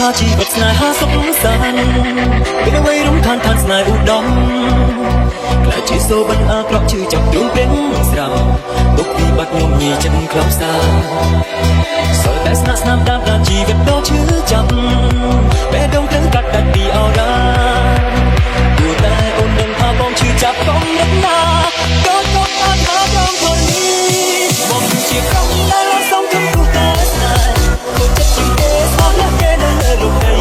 ថាជីវិតស្នេហាសុខសាន្តពេលអ្វីរំខានឋានស្នេហ៍ឧត្តមក្លាយជាសូបិនអាក្រក់ឈឺចាប់ដួងព្រៀងស្រាំទុកវិបត្តិងំញីចិត្តខ្លោចសាសល់តែស្នាក់ស្នាមតាមដានជីវិតដ៏ឈឺចាប់ពេលដងត្រូវកាត់ដាច់ពីអរ៉ាគួរតែអូននឹងថាបងឈឺចាប់កុំរំណាកូនកុំអត់ថាចង់ខ្លួននេះបងគឺជាក្រុមដែលសំខាន់គូតែស្នេហ៍គូចិត្តជាងគេស្អប់ណាស់គេនៅលើលោកដី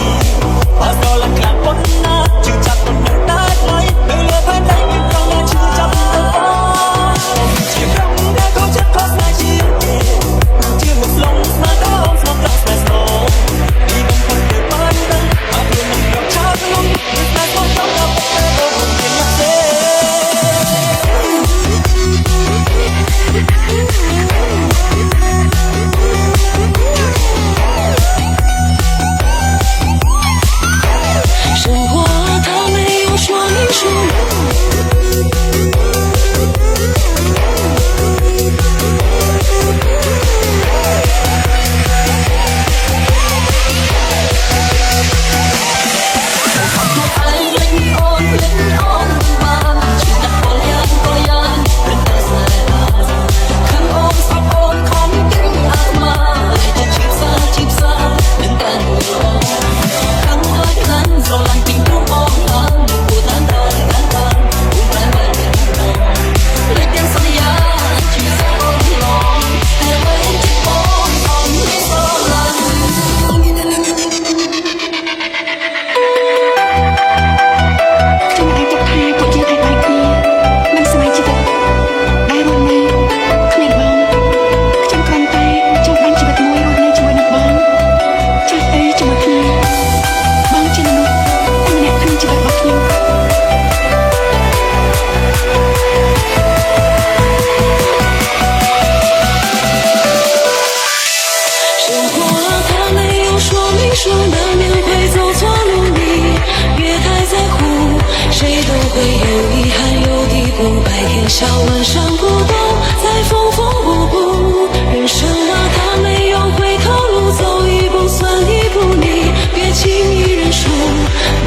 អត់ដល់ឡើងខ្លាំងប៉ុណ្ណាឈឺចាប់មិននៅតែថ្លៃនៅលើផែនដីមានត្រង់ណាឈឺចាប់ទៅបងជាក្រុមដែលកូនចិត្តខុសស្នេហ៍ជាងគេជាមកស្លងស្នេហ៍ដល់ស្លងដល់ស្នេហ៍ស្នូពីបំផុតទៅបានដឹងអត់មាននឹងរកឆាតលំស្នេហ៍បងចង់ដល់ពេលអូនមានណាស់ទេ生活它没有说明书说难免会走错路，你越太在乎，谁都会有遗憾有地步。白天笑晚上孤独，再风风火火。人生啊，它没有回头路，走一步算一步，你别轻易认输。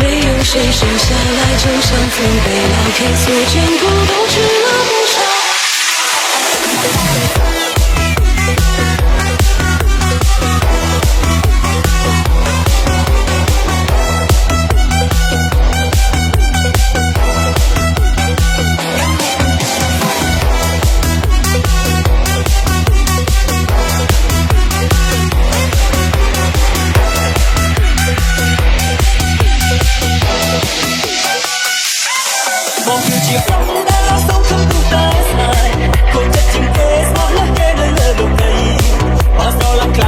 没有谁生下来就像父被老天所眷顾，都值了不少。បងគឺជាក្រុមដែលសងខ្ញុំទូតែស្នេហ៍គូចិត្តជាងគេស្មោះណាស់គេនៅលើលោកដីអត់ដល់ឡើងខ្លាំង